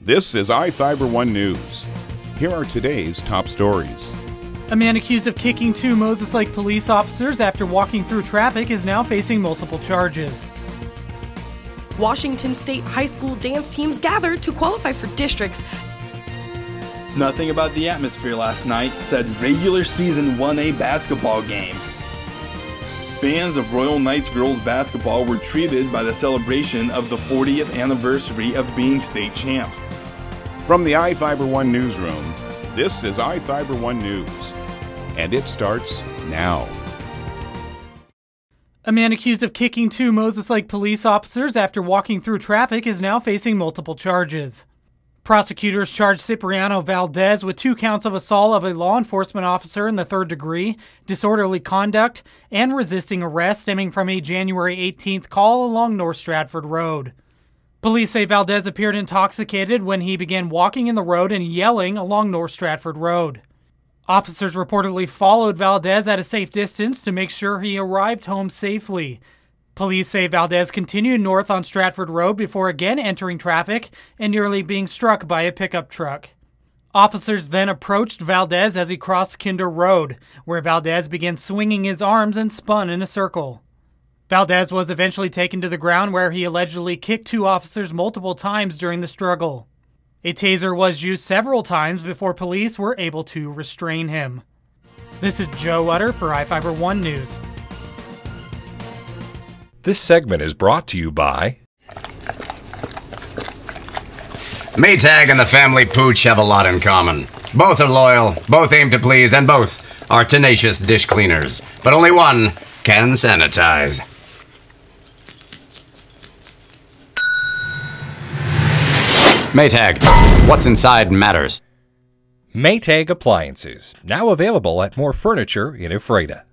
This is iFIBER 1 News. Here are today's top stories. A man accused of kicking two Moses Lake police officers after walking through traffic is now facing multiple charges. Washington State high school dance teams gathered to qualify for districts. Nothing about the atmosphere last night said regular season 1A basketball game. Fans of Royal Knights girls basketball were treated by the celebration of the 40th anniversary of being state champs. From the iFIBER 1 newsroom, this is iFIBER 1 News, and it starts now. A man accused of kicking two Moses Lake police officers after walking through traffic is now facing multiple charges. Prosecutors charged Cipriano Valdez with 2 counts of assault of a law enforcement officer in the 3rd degree, disorderly conduct, and resisting arrest stemming from a January 18th call along North Stratford Road. Police say Valdez appeared intoxicated when he began walking in the road and yelling along North Stratford Road. Officers reportedly followed Valdez at a safe distance to make sure he arrived home safely. Police say Valdez continued north on Stratford Road before again entering traffic and nearly being struck by a pickup truck. Officers then approached Valdez as he crossed Kinder Road, where Valdez began swinging his arms and spun in a circle. Valdez was eventually taken to the ground where he allegedly kicked 2 officers multiple times during the struggle. A taser was used several times before police were able to restrain him. This is Joe Utter for iFIBER 1 News. This segment is brought to you by Maytag and the family Pooch have a lot in common. Both are loyal, both aim to please, and both are tenacious dish cleaners. But only one can sanitize. Maytag, what's inside matters. Maytag Appliances, now available at more furniture in Ephrata.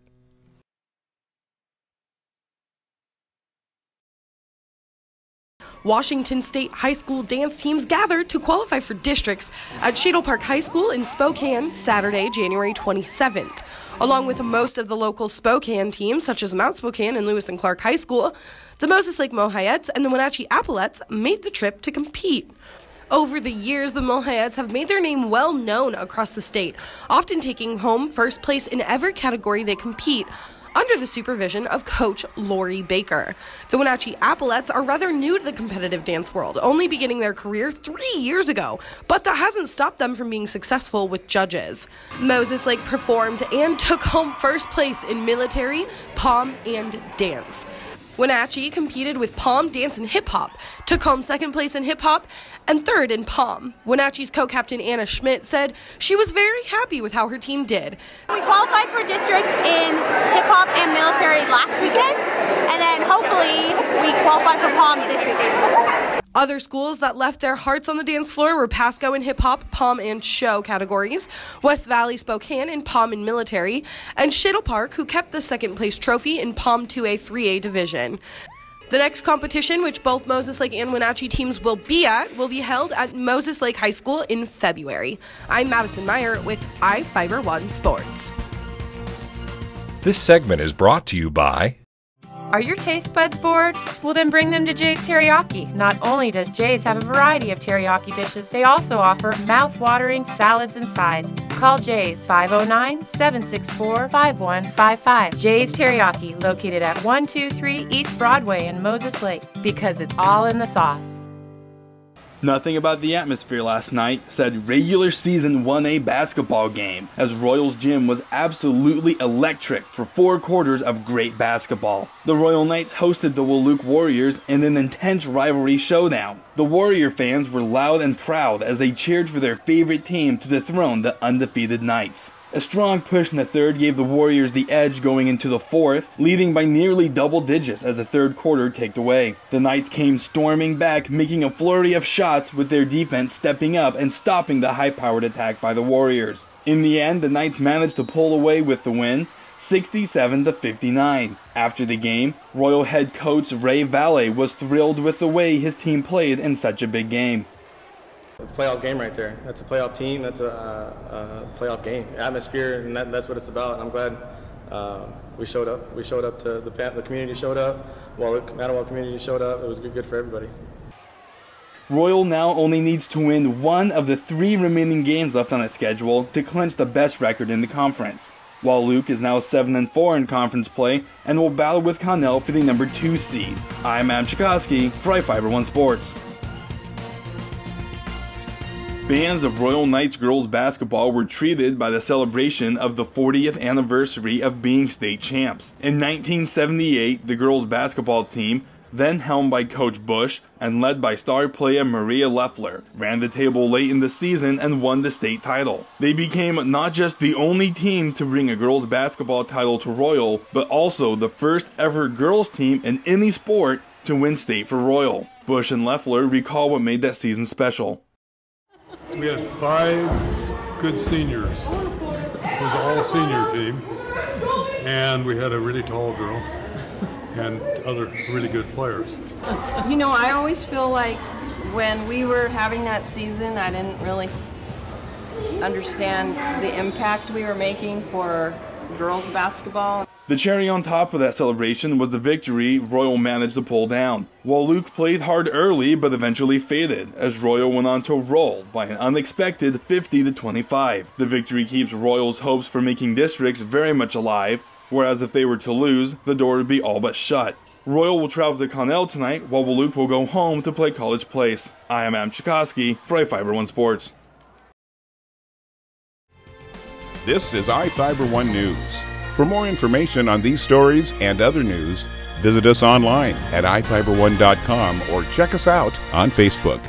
Washington State high school dance teams gathered to qualify for districts at Shadle Park High School in Spokane Saturday, January 27th. Along with most of the local Spokane teams, such as Mount Spokane and Lewis and Clark High School, the Moses Lake Mohayeds and the Wenatchee Applettes made the trip to compete. Over the years, the Mohayeds have made their name well known across the state, often taking home first place in every category they compete, under the supervision of Coach Lori Baker. The Wenatchee Applettes are rather new to the competitive dance world, only beginning their career 3 years ago, but that hasn't stopped them from being successful with judges. Moses Lake performed and took home first place in military, pom, and dance. Wenatchee competed with pom, dance, and hip-hop, took home 2nd place in hip-hop and 3rd in pom. Wenatchee's co-captain Anna Schmidt said she was very happy with how her team did. We qualified for districts in hip-hop and military last weekend, and then hopefully we qualify for pom this weekend. Other schools that left their hearts on the dance floor were Pasco in hip-hop, pom, and show categories, West Valley Spokane in pom and military, and Shadle Park, who kept the 2nd place trophy in pom 2A 3A division. The next competition, which both Moses Lake and Wenatchee teams will be held at Moses Lake High School in February. I'm Madison Meyer with iFIBER 1 Sports. This segment is brought to you by Are your taste buds bored? Well, then bring them to Jay's Teriyaki. Not only does Jay's have a variety of teriyaki dishes, they also offer mouth-watering salads and sides. Call Jay's 509-764-5155. Jay's Teriyaki, located at 123 East Broadway in Moses Lake, because it's all in the sauce. Nothing about the atmosphere last night said regular season 1A basketball game, as Royals Gym was absolutely electric for 4 quarters of great basketball. The Royal Knights hosted the Woluque Warriors in an intense rivalry showdown. The Warrior fans were loud and proud as they cheered for their favorite team to dethrone the undefeated Knights. A strong push in the 3rd gave the Warriors the edge going into the 4th, leading by nearly double digits as the 3rd quarter ticked away. The Knights came storming back, making a flurry of shots, with their defense stepping up and stopping the high-powered attack by the Warriors. In the end, the Knights managed to pull away with the win, 67-59. After the game, Royal head coach Ray Valle was thrilled with the way his team played in such a big game. A playoff game right there. That's a playoff team. That's a playoff game. Atmosphere, and that's what it's about. And I'm glad we showed up. We showed up to the community showed up. Well, the Mattawa community showed up. It was good for everybody. Royal now only needs to win one of the 3 remaining games left on its schedule to clinch the best record in the conference, while Luke is now 7-4 in conference play and will battle with Connell for the number 2 seed. I'm Adam Chikoski for iFIBER 1 Sports. Fans of Royal Knights girls basketball were treated by the celebration of the 40th anniversary of being state champs. In 1978, the girls basketball team, then helmed by Coach Bush and led by star player Maria Leffler, ran the table late in the season and won the state title. They became not just the only team to bring a girls basketball title to Royal, but also the first ever girls team in any sport to win state for Royal. Bush and Leffler recall what made that season special. We had 5 good seniors. It was an all-senior team, and we had a really tall girl and other really good players. You know, I always feel like when we were having that season, I didn't really understand the impact we were making for girls basketball. The cherry on top of that celebration was the victory Royal managed to pull down. While Luke played hard early but eventually faded, as Royal went on to roll by an unexpected 50-25. The victory keeps Royal's hopes for making districts very much alive, whereas if they were to lose, the door would be all but shut. Royal will travel to Connell tonight, while Luke will go home to play College Place. I am Adam Chikoski for iFIBER 1 Sports. This is iFIBER 1 News. For more information on these stories and other news, visit us online at iFiber1.com or check us out on Facebook.